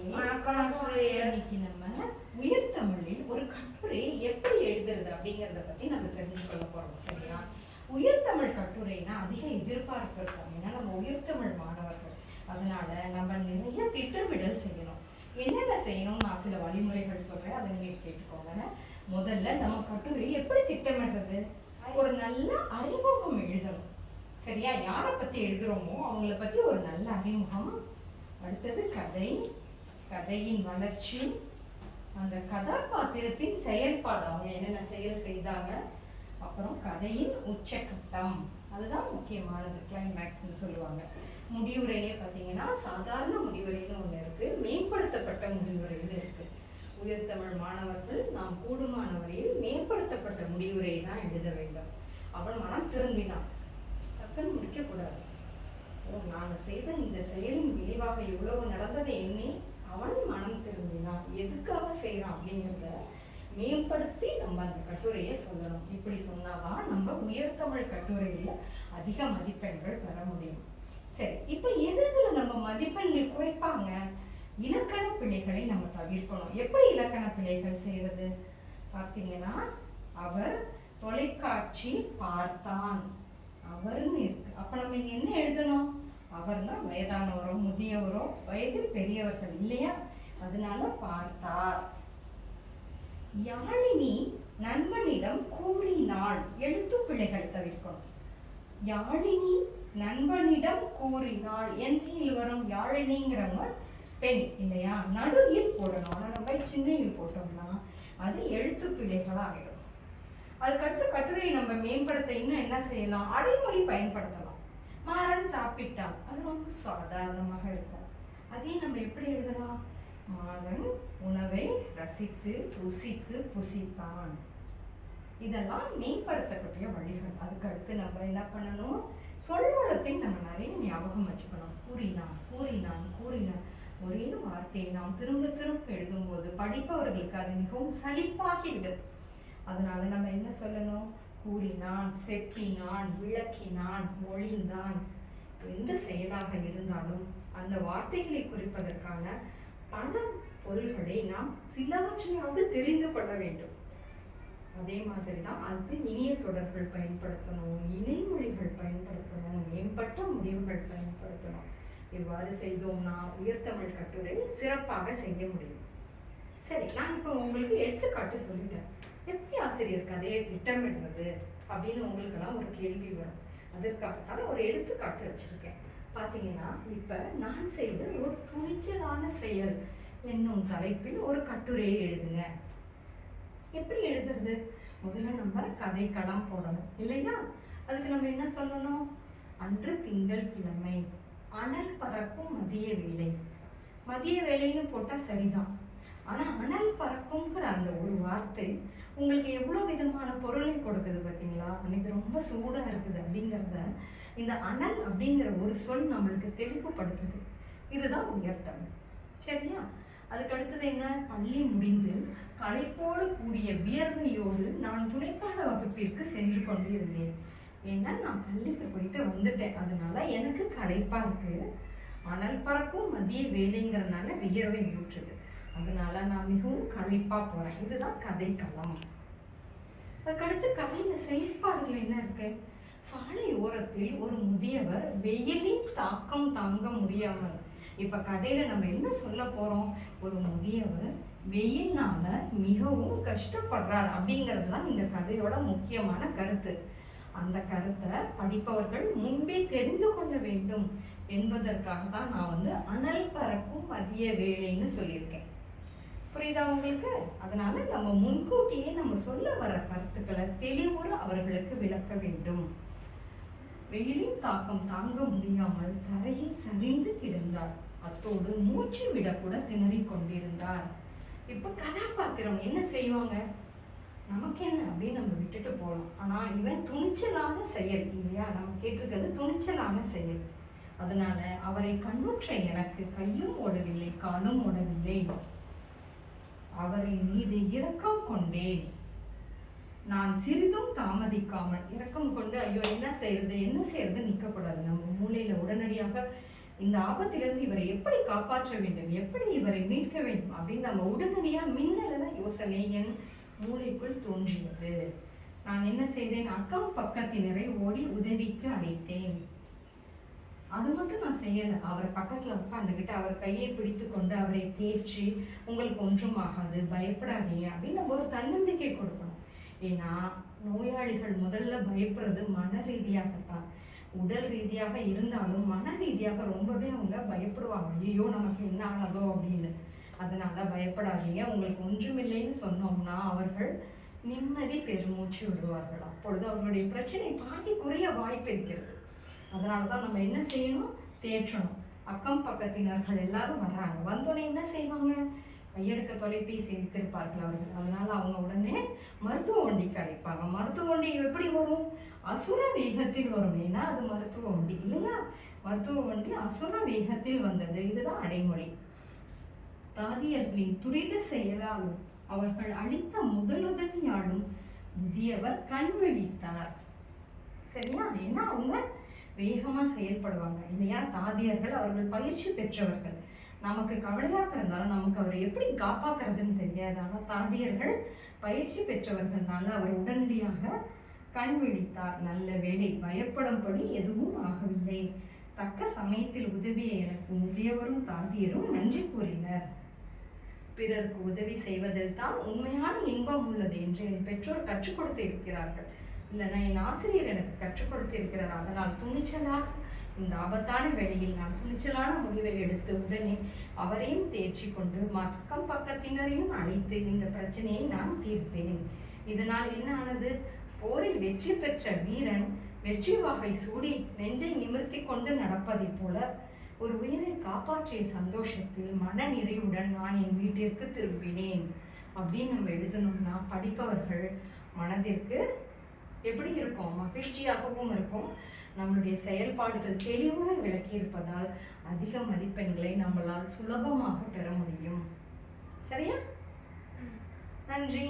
இன்னைக்கு நம்ம உயிர் தமிழில் ஒரு கட்டுரை எப்படி எழுதுறது அப்படிங்கிறத பத்தி நம்ம தெரிஞ்சு கொள்ள போறோம். சரியா? உயிர் தமிழ் கட்டுரைனா அதிக எதிர்பார்ப்பு இருக்கும். ஏன்னா நம்ம உயிர் தமிழ் மாணவர்கள், அதனால நம்ம நிறைய திட்டமிடல் செய்யணும். என்னென்ன செய்யணும் நான் சில வழிமுறைகள் சொல்றேன், அதை நீங்க கேட்டுக்கோங்க. முதல்ல நம்ம கட்டுரை எப்படி திட்டமிடுறது? ஒரு நல்ல அறிமுகம் எழுதணும். சரியா? யாரை பத்தி எழுதுறோமோ அவங்கள பத்தி ஒரு நல்ல அறிமுகம். அடுத்தது கதை, கதையின் வளர்ச்சி, அந்த கதாபாத்திரத்தின் செயல்பாடு, அவங்க என்னென்ன செயல் செய்தாங்க, அப்புறம் கதையின் உச்சக்கட்டம், அதுதான் முக்கியமானது, கிளைமேக்ஸ்னு சொல்லுவாங்க. முடிவுரையே பார்த்தீங்கன்னா சாதாரண முடிவுரைன்னு ஒன்று இருக்கு, மேம்படுத்தப்பட்ட முடிவுரைன்னு இருக்கு. உயர்தமிழ் மாணவர்கள் நாம் கூடுமான வரையில் மேம்படுத்தப்பட்ட முடிவுரையை தான் எழுத வேண்டும். அவன் மனம் திரும்பினான், டக்குன்னு முடிக்கக்கூடாது. நாங்கள் செய்த இந்த செயலின் விளைவாக இவ்வளவு நடந்ததை எண்ணி அவன் மனம் திரும்பினான், எதுக்காக செய்யறான் அப்படிங்கிறத மேம்படுத்தி நம்ம அந்த கட்டுரையை சொல்லணும். இப்படி சொன்னாதான் நம்ம உயர்தமிழ் கட்டுரையில அதிக மதிப்பெண்கள் பெற முடியும். சரி, இப்ப எதுல நம்ம மதிப்பெண்கள் குறைப்பாங்க? இலக்கண பிழைகளை நம்ம தவிர்க்கணும். எப்படி இலக்கண பிழைகள் செய்யறது பார்த்தீங்கன்னா, அவர் தொலைக்காட்சி பார்த்தான், அவர்னு இருக்கு. அப்ப நம்ம இங்க என்ன எழுதணும்? அவர்னா வயதானவரோ முதியவரோ வயது பெரியவர்கள் இல்லையா, அதனால பார்த்தார். யாழினி நண்பனிடம் கூறினாள், எழுத்து பிழைகள் தவிர்க்கணும். யாழினி நண்பனிடம் கூறினாள், எந்த வரும்? யாழினிங்கிறவங்க பெண் இல்லையா, நடுவில் போடணும். ஆனால் நம்ம சின்னையில் போட்டோம்னா அது எழுத்து பிழைகளா ஆகிடும். அதுக்கடுத்து கட்டுரையை நம்ம மேம்படுத்த இன்னும் என்ன செய்யலாம்? அடைமொழி பயன்படுத்தலாம். மாறன் சாப்பிட்டான், அது ரொம்ப சாதாரணமாக இருக்கும். அதே நம்ம எப்படி எழுதலாம்? மாறன் உணவை ரசித்து ருசித்து புசித்தான். இதெல்லாம் மேம்படுத்தக்கூடிய வழிகள். அதுக்கு அடுத்து நம்ம என்ன பண்ணணும்? சொல்வளத்தை நம்ம நிறைய ஞாபகம் வச்சுக்கணும். கூறினான் கூறினான் கூறினான், ஒரே வார்த்தையை நாம் திரும்ப திரும்ப எழுதும்போது படிப்பவர்களுக்கு அது மிகவும் சலிப்பாகிடுது. அதனால நம்ம என்ன சொல்லணும்? கூறினான், செப்பினான், விளக்கினான், மொழிந்தான். எந்த செயலாக இருந்தாலும் அந்த வார்த்தைகளை குறிப்பதற்கான பல பொருள்களை நாம் சிலவற்றையாவது தெரிந்து கொள்ள வேண்டும். அதே மாதிரிதான் அது இனிய தொடர்கள் பயன்படுத்தணும், இணைமொழிகள் பயன்படுத்தணும், மேம்பட்ட முடிவுகள் பயன்படுத்தணும். இவ்வாறு செய்தோம்னா உயர்தமிழ் கட்டுரை சிறப்பாக செய்ய முடியும். சரி, நான் இப்போ உங்களுக்கு எடுத்துக்காட்டு சொல்லிட்டேன். எப்படி ஆசிரியர் கதையை திட்டமிடுவது அப்படின்னு உங்களுக்கெல்லாம் ஒரு கேள்வி வரும். அதற்காகத்தான் ஒரு எடுத்துக்காட்டு வச்சிருக்கேன். பார்த்தீங்கன்னா, இப்போ நான் செய்த ஒரு துணிச்சலான செயல் என்னும் தலைப்பில் ஒரு கட்டுரையை எழுதுங்க. எப்படி எழுதுறது? முதல்ல நம்ம கதைக்களம் போடணும் இல்லையா? அதுக்கு நம்ம என்ன சொல்லணும்? அன்று திங்கள் கிழமை, அனல் பறக்கும் மதிய வேலை. மதிய வேலைன்னு போட்டால் சரிதான், ஆனால் அனல் பறக்குங்கிற அந்த ஒரு வார்த்தை உங்களுக்கு எவ்வளோ விதமான பொருளை கொடுக்குது பார்த்தீங்களா? அன்னைக்கு ரொம்ப சூடாக இருக்குது அப்படிங்கிறத இந்த அனல் அப்படிங்கிற ஒரு சொல் நம்மளுக்கு தெளிவுபடுத்துது. இதுதான் உயர்தமிழ். சரியா? அதுக்கு அடுத்தது என்ன? பள்ளி முடிந்து களைப்போடு கூடிய வியர்வையோடு நான் துணைப்பாட வகுப்பிற்கு சென்று கொண்டிருந்தேன். ஏன்னா நான் பள்ளிக்கு போயிட்டு வந்துட்டேன், அதனால எனக்கு களைப்பா இருக்கு. அனல் பறக்கும் மதிய வேலைங்கிறதுனால வியர்வை ஊற்றுது, அதனால நான் மிகவும் களைப்பா போறேன். இதுதான் கதைக்களம். அதுக்கடுத்து கதையில செயல்பாடுகள் என்ன இருக்கு? சாலை ஓரத்தில் ஒரு முதியவர் வெயிலின் தாக்கம் தாங்க முடியாமல். இப்ப கதையில நம்ம என்ன சொல்ல போறோம்? ஒரு முதியவர் வெயில்னால மிகவும் கஷ்டப்படுறார் அப்படிங்கிறது தான் இந்த கதையோட முக்கியமான கருத்து. அந்த கருத்தை படிப்பவர்கள் முன்பே தெரிந்து கொள்ள வேண்டும் என்பதற்காக தான் நான் அனல் பறக்கும் மதிய வேலைன்னு சொல்லியிருக்கேன். புரியுதா உங்களுக்கு? அதனால நம்ம முன்கூட்டியே நம்ம சொல்ல வர கருத்துக்களை தெளிவுற அவர்களுக்கு விளக்க வேண்டும். வெயிலின் தாக்கம் தாங்க முடியாமல் தரையில் சரிந்து கிடந்தார், அத்தோடு மூச்சு விடக்கூட திணறிக் கொண்டிருந்தார். இப்ப கதாபாத்திரம் என்ன செய்வாங்க? நமக்கு என்ன அப்படின்னு நம்ம விட்டுட்டு போகலாம். ஆனா இவன் துணிச்சலான செயல் இல்லையா, நம்ம கேட்டிருக்கிறது துணிச்சலான செயல். அதனால அவரை கண்ணுற்ற எனக்கு கையும் ஓடவில்லை காலும் ஓடவில்லை. அவரின் மீது இரக்கம் கொண்டேன். நான் சிறிதும் தாமதிக்காமல் இரக்கம் கொண்டு, ஐயோ என்ன செய்யறது நிற்கக்கூடாது. நம்ம மூளையில உடனடியாக இந்த ஆபத்திலிருந்து இவரை எப்படி காப்பாற்ற வேண்டும், எப்படி இவரை மீட்க வேண்டும் அப்படின்னு நம்ம உடனடியா மின்னலன யோசனை என் மூளைக்குள் தோன்றியது. நான் என்ன செய்தேன், அக்கம் பக்கத்தினரை ஓடி உதவிக்கு அழைத்தேன். அது மட்டும் நான் செய்யலை. அவர் பக்கத்துல உட்காந்துக்கிட்டு அவர் கையை பிடித்து கொண்டு அவரை தேய்ச்சி உங்களுக்கு ஒன்றும் ஆகாது, பயப்படாதீங்க அப்படின்னு நம்ம ஒரு தன்னம்பிக்கை கொடுக்கணும். ஏன்னா நோயாளிகள் முதல்ல பயப்படுறது மன ரீதியாகத்தான். உடல் ரீதியாக இருந்தாலும் மன ரீதியாக ரொம்பவே அவங்க பயப்படுவாங்க. ஐயோ நமக்கு என்ன ஆனதோ அப்படின்னு. அதனால பயப்படாதீங்க, உங்களுக்கு ஒன்றுமில்லைன்னு சொன்னோம்னா அவர்கள் நிம்மதி பெருமூச்சு விடுவார்கள். அப்பொழுது அவர்களுடைய பிரச்சனை பாதி குறைய வாய்ப்பு இருக்கிறது. அதனால தான் நம்ம என்ன செய்யணும், தேற்றணும். அக்கம் பக்கத்தினர்கள் எல்லாரும் வர்றாங்க, வந்தோடனே என்ன செய்வாங்க, கையெடுக்க தொலைபேசி எடுத்திருப்பார்கள் அவர்கள். அதனால அவங்க உடனே மருத்துவ வண்டிக்கு அழைப்பாங்க. மருத்துவ வண்டி எப்படி வரும், அசுர வேகத்தில் வரும். ஏன்னா அது மருத்துவ வண்டி இல்லையா, மருத்துவ வண்டி அசுர வேகத்தில் வந்தது. இதுதான் அடைமொழி. தாதியர்களின் துரித செயலாலும் அவர்கள் அளித்த முதலுதவியாலும் முதியவர் கண் விழித்தார். சரியா, ஏன்னா அவங்க வேகமா செயல்படுவாங்க இல்லையா. தாதியர்கள் அவர்கள் பயிற்சி பெற்றவர்கள். நமக்கு கவலையாக இருந்தாலும் நமக்கு அவரை எப்படி காப்பாத்துறதுன்னு தெரியாது. ஆனால் தாதியர்கள் பயிற்சி பெற்றவர்கள்னால அவர் உடனடியாக கண் விழித்தார். நல்ல வேளை, பயப்படும்படி எதுவும் ஆகவில்லை. தக்க சமயத்தில் உதவிய எனக்கு முதியவரும் தாதியரும் நன்றி கூறினர். பிறருக்கு உதவி செய்வதில் தான் உண்மையான இன்பம் உள்ளது என்று என் பெற்றோர் கற்றுக் கொடுத்து இருக்கிறார்கள். இல்லைன்னா என் ஆசிரியர் எனக்கு கற்றுக் கொடுத்து இருக்கிறார். அதனால் துணிச்சலாக இந்த ஆபத்தான வேளையில் நான் துணிச்சலான முடிவை எடுத்து உடனே அவரையும் தேர்ச்சி கொண்டு அக்கம் பக்கத்தினரையும் அழைத்து இந்த பிரச்சனையை நான் தீர்த்தேன். இதனால் என்ன ஆனது, போரில் வெற்றி பெற்ற வீரன் வெற்றி வாகை சூடி நெஞ்சை நிமிர்த்தி கொண்டு நடப்பதை போல ஒரு உயிரை காப்பாற்றிய சந்தோஷத்தில் மன நிறைவுடன் நான் என் வீட்டிற்கு திரும்பினேன் அப்படின்னு நம்ம எழுதணும்னா படிப்பவர்கள் மனதிற்கு எப்படி இருக்கும், மகிழ்ச்சியாகவும் இருக்கும். நம்மளுடைய செயல்பாடுகள் தெளிவுற விளக்கி இருப்பதால் அதிக மதிப்பெண்களை நம்மளால் சுலபமாக பெற முடியும். சரியா? நன்றி.